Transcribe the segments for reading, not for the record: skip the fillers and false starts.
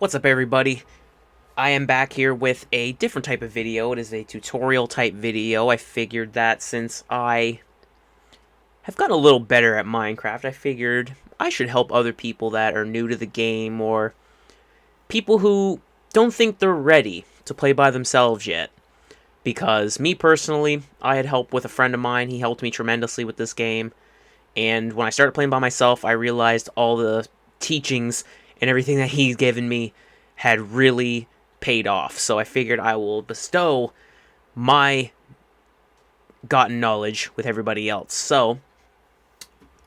What's up, everybody? I am back here with a different type of video. It is a tutorial type video. I figured that since I have gotten a little better at Minecraft, I figured I should help other people that are new to the game or people who don't think they're ready to play by themselves yet. Because me personally, I had help with a friend of mine. He helped me tremendously with this game. And when I started playing by myself, I realized all the teachings and everything that he's given me had really paid off. So I figured I will bestow my gotten knowledge with everybody else. So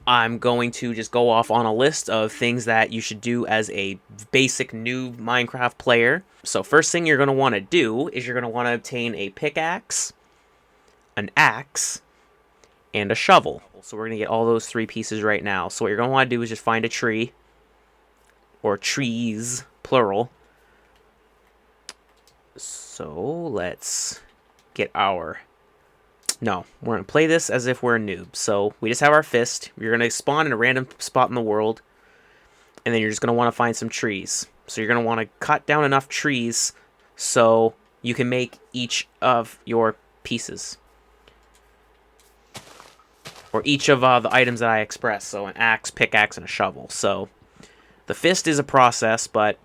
I'm going to just go off on a list of things that you should do as a basic new Minecraft player. So first thing you're going to want to do is you're going to want to obtain a pickaxe, an axe, and a shovel. So we're going to get all those three pieces right now. So what you're going to want to do is just find a tree, or trees, plural. So let's get our... No, we're going to play this as if we're a noob. So we just have our fist. You're going to spawn in a random spot in the world. And then you're just going to want to find some trees. So you're going to want to cut down enough trees so you can make each of your pieces. Or each of the items that I expressed. So an axe, pickaxe, and a shovel. So the fist is a process, but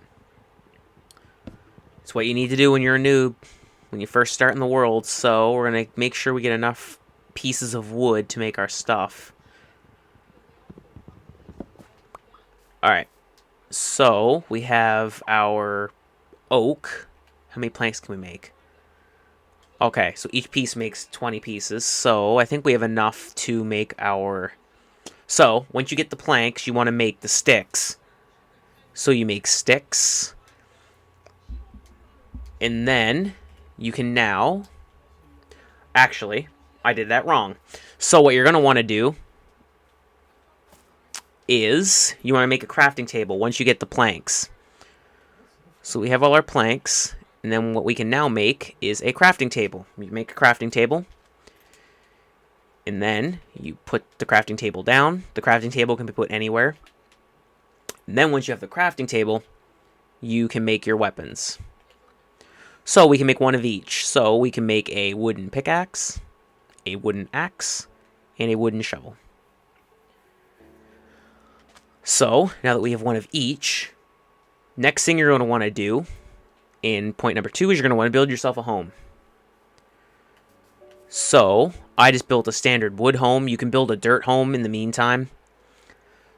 it's what you need to do when you're a noob, when you first start in the world. So we're going to make sure we get enough pieces of wood to make our stuff. Alright, so we have our oak. How many planks can we make? Okay, so each piece makes 20 pieces, so I think we have enough to make our... So, once you get the planks, you want to make the sticks. So you make sticks. And then you can now... Actually, I did that wrong. So what you're going to want to do is you want to make a crafting table once you get the planks. So we have all our planks, and then what we can now make is a crafting table. You make a crafting table, and then you put the crafting table down. The crafting table can be put anywhere. And then once you have the crafting table, you can make your weapons. So we can make one of each. So we can make a wooden pickaxe, a wooden axe, and a wooden shovel. So now that we have one of each, next thing you're going to want to do in point number 2 is you're going to want to build yourself a home. So I just built a standard wood home. You can build a dirt home in the meantime.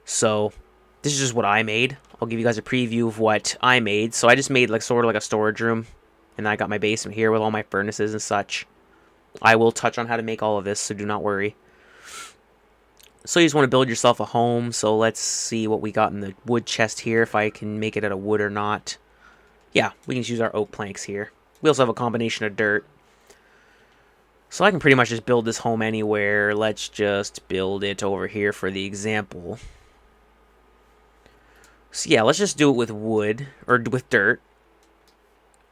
So this is just what I made. I'll give you guys a preview of what I made. So I just made like sort of like a storage room. And I got my basement here with all my furnaces and such. I will touch on how to make all of this, so do not worry. So you just want to build yourself a home. So let's see what we got in the wood chest here, if I can make it out of wood or not. Yeah, we can just use our oak planks here. We also have a combination of dirt. So I can pretty much just build this home anywhere. Let's just build it over here for the example. So yeah, let's just do it with wood, or with dirt.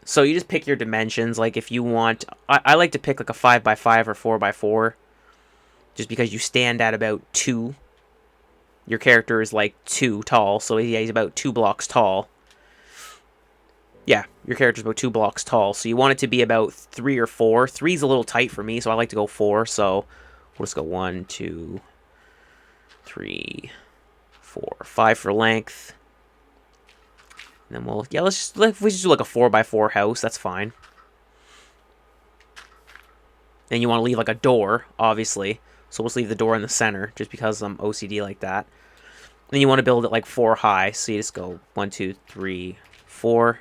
So you just pick your dimensions, like if you want... I like to pick like a 5x5 or 4x4. Just because you stand at about 2. Your character is like 2 tall, so yeah, he's about 2 blocks tall. Yeah, your character's about 2 blocks tall, so you want it to be about 3 or 4. 3's a little tight for me, so I like to go 4, so we'll just go 1, 2, 3, 4, 5 for length. And then we'll, yeah, let's just do like a 4x4 house. That's fine. Then you want to leave like a door, obviously. So we'll just leave the door in the center, just because I'm OCD like that. Then you want to build it like 4 high. So you just go 1, 2, 3, 4. And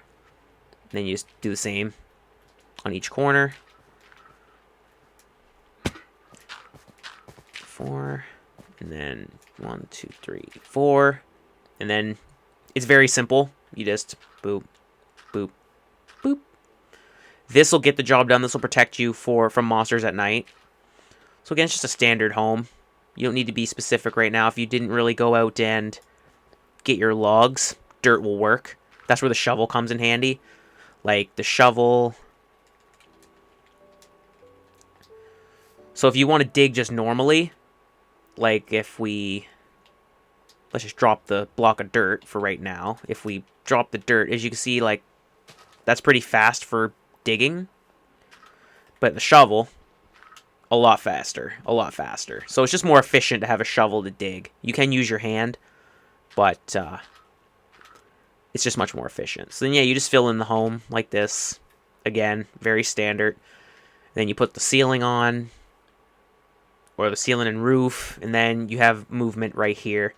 then you just do the same on each corner. 4. And then 1, 2, 3, 4. And then it's very simple. You just boop, boop, boop. This will get the job done. This will protect you from monsters at night. So again, it's just a standard home. You don't need to be specific right now. If you didn't really go out and get your logs, dirt will work. That's where the shovel comes in handy. Like the shovel. So if you want to dig just normally, like if we let's just drop the block of dirt for right now. If we drop the dirt, as you can see, like, that's pretty fast for digging. But the shovel, a lot faster. A lot faster. So it's just more efficient to have a shovel to dig. You can use your hand, but it's just much more efficient. So then, yeah, you just fill in the home like this. Again, very standard. Then you put the ceiling on, or the ceiling and roof, and then you have movement right here.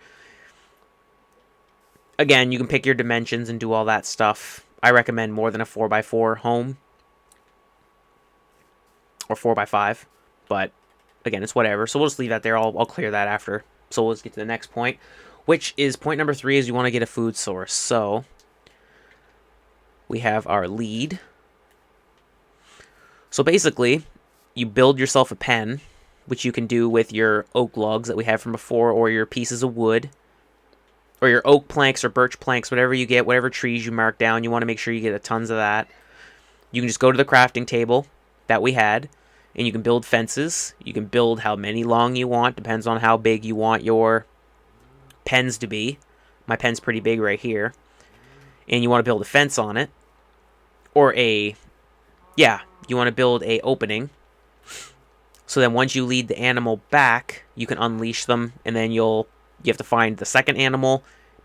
Again, you can pick your dimensions and do all that stuff. I recommend more than a 4x4 home, or 4x5, but again, it's whatever. So we'll just leave that there. I'll clear that after. So let's get to the next point, which is point number 3, is you want to get a food source. So we have our lead. So basically, you build yourself a pen, which you can do with your oak logs that we had from before, or your pieces of wood, or your oak planks or birch planks, whatever you get, whatever trees you mark down. You want to make sure you get tons of that. You can just go to the crafting table that we had, and you can build fences. You can build how many long you want, depends on how big you want your pens to be. My pen's pretty big right here. And you want to build a fence on it, or you want to build a opening. So then once you lead the animal back, you can unleash them, and then you have to find the second animal,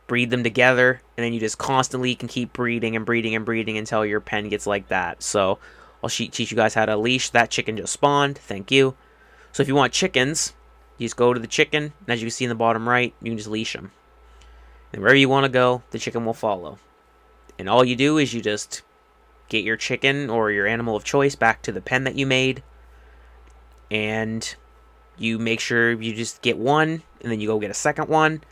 breed them together, and then you just constantly can keep breeding and breeding and breeding until your pen gets like that. So I'll teach you guys how to leash. That chicken just spawned. Thank you. So if you want chickens, you just go to the chicken, and as you can see in the bottom right, you can just leash them. And wherever you want to go, the chicken will follow. And all you do is you just get your chicken or your animal of choice back to the pen that you made, and you make sure you just get one, and then you go get a second one.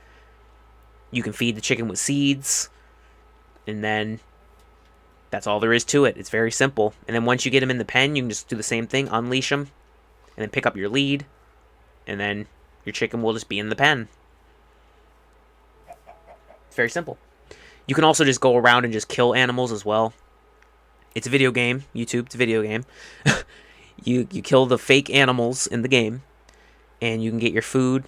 You can feed the chicken with seeds, and then that's all there is to it. It's very simple. And then once you get them in the pen, you can just do the same thing, unleash them, and then pick up your lead, and then your chicken will just be in the pen. It's very simple. You can also just go around and just kill animals as well. It's a video game. YouTube, it's a video game. You kill the fake animals in the game, and you can get your food,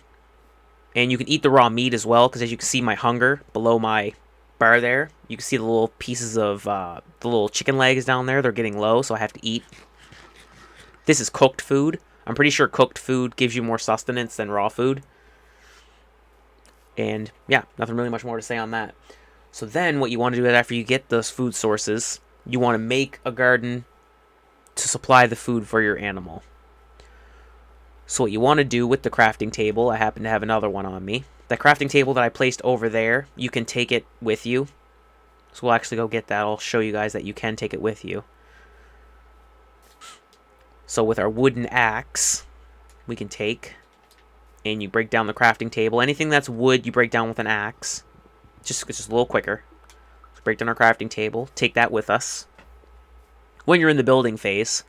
and you can eat the raw meat as well, because as you can see my hunger below my bar there, you can see the little pieces of the little chicken legs down there. They're getting low, so I have to eat. This is cooked food. I'm pretty sure cooked food gives you more sustenance than raw food. And yeah, nothing really much more to say on that. So then what you want to do after you get those food sources, you want to make a garden to supply the food for your animal. So what you want to do with the crafting table, I happen to have another one on me. That crafting table that I placed over there, you can take it with you. So we'll actually go get that. I'll show you guys that you can take it with you. So with our wooden axe, we can take, and you break down the crafting table. Anything that's wood, you break down with an axe. It's just a little quicker. So break down our crafting table. Take that with us. When you're in the building phase,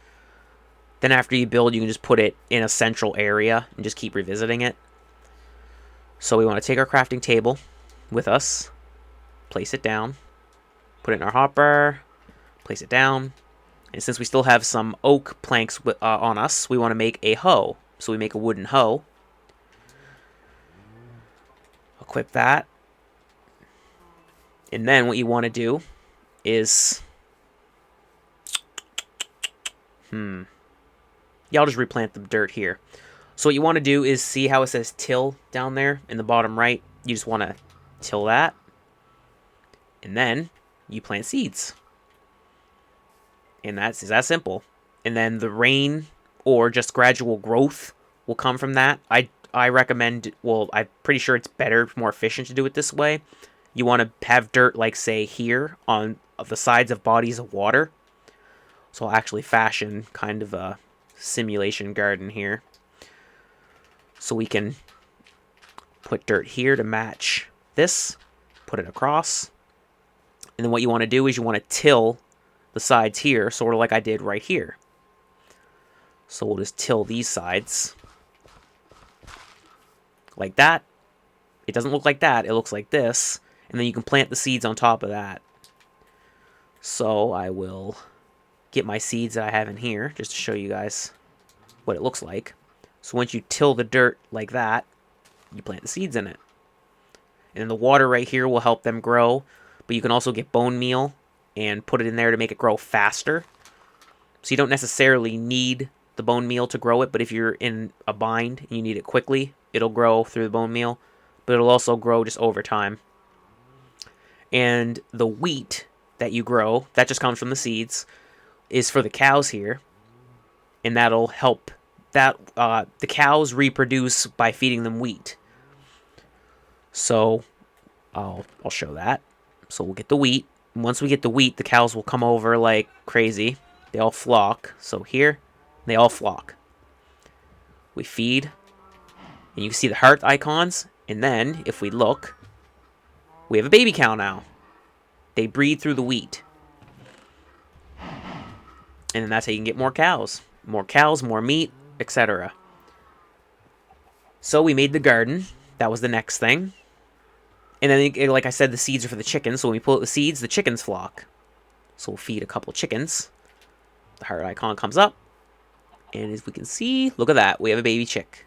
then after you build, you can just put it in a central area and just keep revisiting it. So we want to take our crafting table with us, place it down, put it in our hopper, place it down, and since we still have some oak planks on us, we want to make a hoe. So we make a wooden hoe. Equip that. And then what you want to do is... Yeah, I'll just replant the dirt here. So what you want to do is see how it says till down there in the bottom right. You just want to till that. And then you plant seeds. And it's that simple. And then the rain or just gradual growth will come from that. I recommend, well, I'm pretty sure it's better, more efficient to do it this way. You want to have dirt, like, say, here on the sides of bodies of water. So I'll actually fashion kind of a simulation garden here. So we can put dirt here to match this. Put it across. And then what you want to do is you want to till the sides here, sort of like I did right here. So we'll just till these sides. Like that. It doesn't look like that. It looks like this. And then you can plant the seeds on top of that. So I will get my seeds that I have in here, just to show you guys what it looks like. So once you till the dirt like that, you plant the seeds in it. And then the water right here will help them grow. But you can also get bone meal and put it in there to make it grow faster. So you don't necessarily need the bone meal to grow it, but if you're in a bind and you need it quickly, it'll grow through the bone meal. But it'll also grow just over time. And the wheat that you grow, that just comes from the seeds, is for the cows here. And that'll help that the cows reproduce by feeding them wheat. So I'll show that. So we'll get the wheat. And once we get the wheat, the cows will come over like crazy. They all flock. So here, they all flock. We feed. And you can see the heart icons. And then, if we look, we have a baby cow now. They breed through the wheat. And then that's how you can get more cows. More cows, more meat, etc. So we made the garden. That was the next thing. And then, like I said, the seeds are for the chickens. So when we pull out the seeds, the chickens flock. So we'll feed a couple chickens. The heart icon comes up. And as we can see, look at that. We have a baby chick.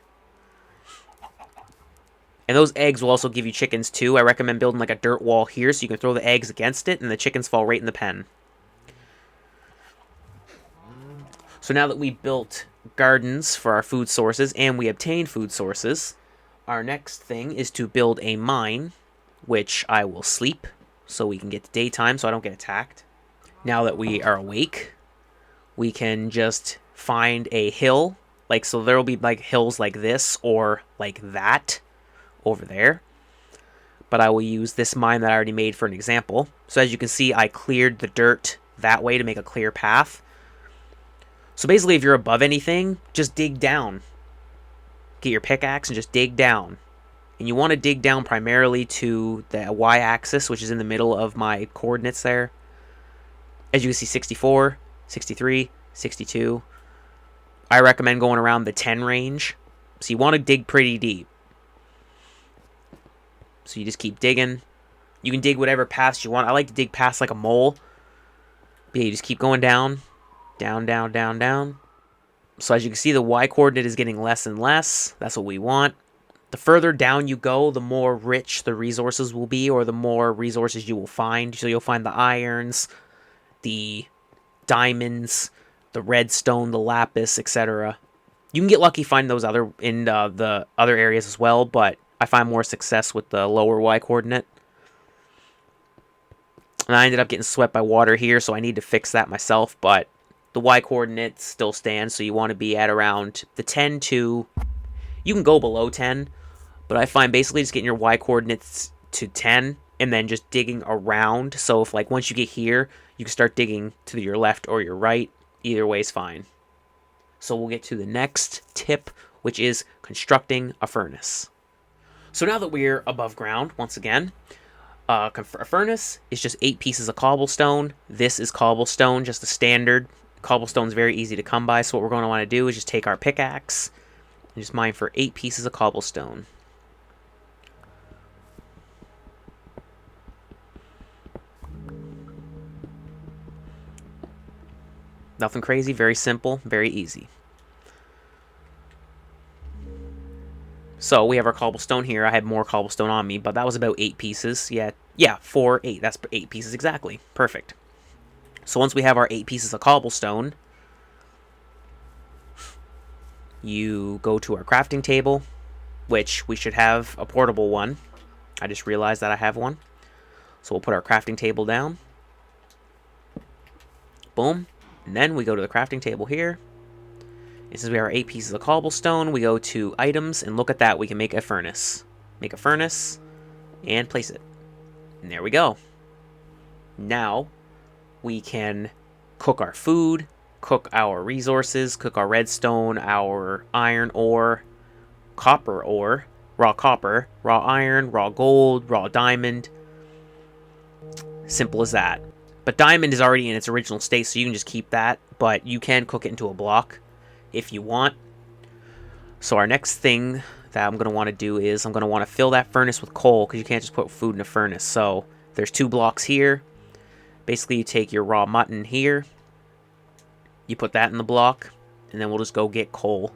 And those eggs will also give you chickens too. I recommend building like a dirt wall here so you can throw the eggs against it and the chickens fall right in the pen. So now that we built gardens for our food sources and we obtained food sources, our next thing is to build a mine, which I will sleep so we can get to daytime so I don't get attacked. Now that we are awake, we can just find a hill. Like, so there will be like hills like this or like that over there. But I will use this mine that I already made for an example. So as you can see, I cleared the dirt that way to make a clear path. So basically, if you're above anything, just dig down. Get your pickaxe and just dig down. And you want to dig down primarily to the y-axis, which is in the middle of my coordinates there. As you can see, 64, 63, 62. I recommend going around the 10 range. So you want to dig pretty deep. So you just keep digging. You can dig whatever paths you want. I like to dig past like a mole. But yeah, you just keep going down. Down, down, down, down. So as you can see, the y-coordinate is getting less and less. That's what we want. The further down you go, the more rich the resources will be, or the more resources you will find. So you'll find the irons, the diamonds, the redstone, the lapis, etc. You can get lucky finding those in the other areas as well, but I find more success with the lower y-coordinate. And I ended up getting swept by water here, so I need to fix that myself, but the y-coordinate still stands, so you want to be at around the 10 to... You can go below 10, but I find basically just getting your y-coordinates to 10 and then just digging around. So if, like, once you get here, you can start digging to your left or your right. Either way is fine. So we'll get to the next tip, which is constructing a furnace. So now that we're above ground, once again, a furnace is just 8 pieces of cobblestone. This is cobblestone, just a standard. Cobblestone is very easy to come by, so what we're going to want to do is just take our pickaxe and just mine for 8 pieces of cobblestone. Nothing crazy, very simple, very easy. So we have our cobblestone here. I had more cobblestone on me, but that was about 8 pieces. Yeah, 4, 8. That's 8 pieces exactly. Perfect. So once we have our 8 pieces of cobblestone, you go to our crafting table, which we should have a portable one. I just realized that I have one. So we'll put our crafting table down. Boom. And then we go to the crafting table here. And since we have our 8 pieces of cobblestone, we go to items, and look at that, we can make a furnace. Make a furnace, and place it. And there we go. Now, we can cook our food, cook our resources, cook our redstone, our iron ore, copper ore, raw iron, raw gold, raw diamond. Simple as that. But diamond is already in its original state, so you can just keep that, but you can cook it into a block if you want. So our next thing that I'm going to want to do is I'm going to want to fill that furnace with coal, because you can't just put food in a furnace. So there's 2 blocks here. Basically, you take your raw mutton here, you put that in the block, and then we'll just go get coal.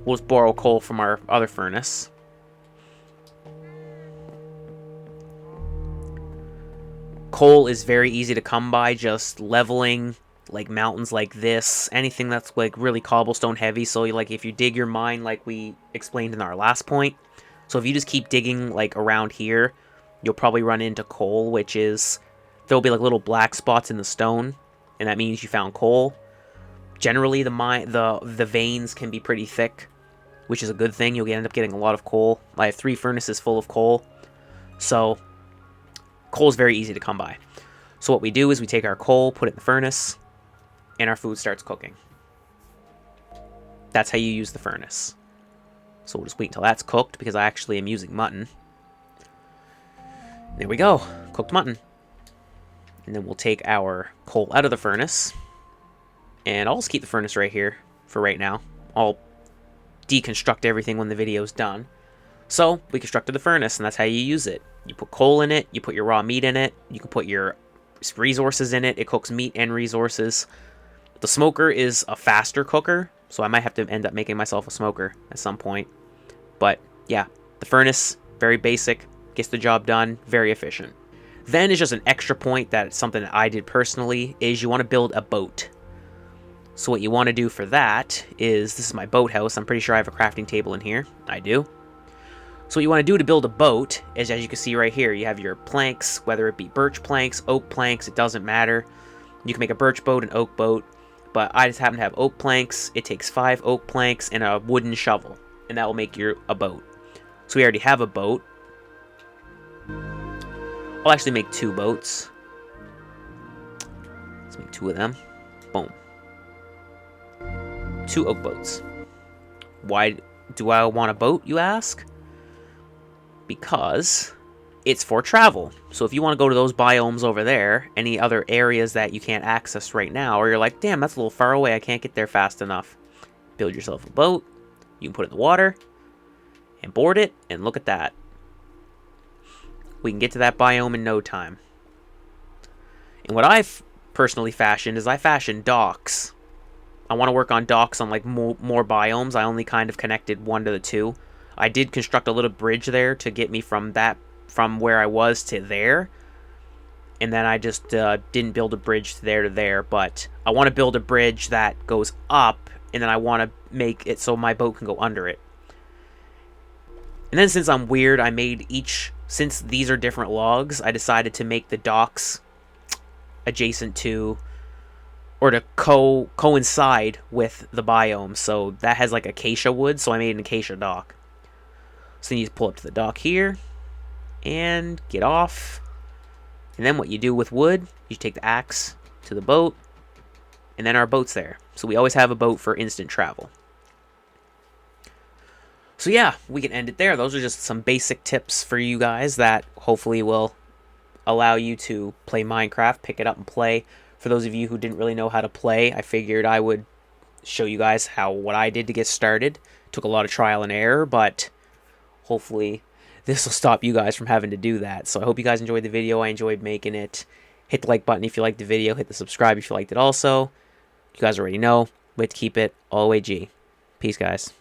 We'll just borrow coal from our other furnace. Coal is very easy to come by, just leveling like mountains like this, anything that's like really cobblestone heavy. So like if you dig your mine like we explained in our last point, so if you just keep digging like around here, you'll probably run into coal, which is, there'll be like little black spots in the stone, and that means you found coal. Generally the veins can be pretty thick, which is a good thing. You'll end up getting a lot of coal. I have 3 furnaces full of coal, so coal is very easy to come by. So what we do is we take our coal, put it in the furnace, and our food starts cooking. That's how you use the furnace. So we'll just wait until that's cooked, because I actually am using mutton. There we go, cooked mutton. And then we'll take our coal out of the furnace, and I'll just keep the furnace right here for right now. I'll deconstruct everything when the video's done. So we constructed the furnace, and that's how you use it. You put coal in it, you put your raw meat in it, you can put your resources in it. It cooks meat and resources. The smoker is a faster cooker, so I might have to end up making myself a smoker at some point. But yeah, the furnace, very basic, gets the job done, very efficient. Then is just an extra point that something that I did personally, is you want to build a boat. So what you want to do for that is, this is my boathouse. I'm pretty sure I have a crafting table in here. I do. So what you want to do to build a boat is, as you can see right here, you have your planks, whether it be birch planks, oak planks, it doesn't matter. You can make a birch boat, an oak boat, but I just happen to have oak planks. It takes 5 oak planks and a wooden shovel, and that will make a boat. So we already have a boat. I'll actually make 2 boats. Let's make 2 of them. Boom. 2 oak boats. Why do I want a boat, you ask? Because it's for travel. So if you want to go to those biomes over there, any other areas that you can't access right now, or you're like, damn, that's a little far away, I can't get there fast enough, build yourself a boat. You can put it in the water and board it, and look at that. We can get to that biome in no time. And what I've personally fashioned is I fashioned docks. I want to work on docks on like more biomes. I only kind of connected one to the 2. I did construct a little bridge there to get me from where I was to there. And then I just didn't build a bridge to there, but I want to build a bridge that goes up, and then I want to make it so my boat can go under it. And then since I'm weird, I made since these are different logs, I decided to make the docks adjacent to, or to coincide with the biome. So that has like acacia wood, so I made an acacia dock. So you need to pull up to the dock here and get off. And then what you do with wood, you take the axe to the boat, and then our boat's there. So we always have a boat for instant travel. So yeah, we can end it there. Those are just some basic tips for you guys that hopefully will allow you to play Minecraft, pick it up and play. For those of you who didn't really know how to play, I figured I would show you guys what I did to get started. Took a lot of trial and error, but hopefully this will stop you guys from having to do that. So I hope you guys enjoyed the video. I enjoyed making it. Hit the like button if you liked the video. Hit the subscribe if you liked it also. You guys already know. Way to keep it all the way G. Peace, guys.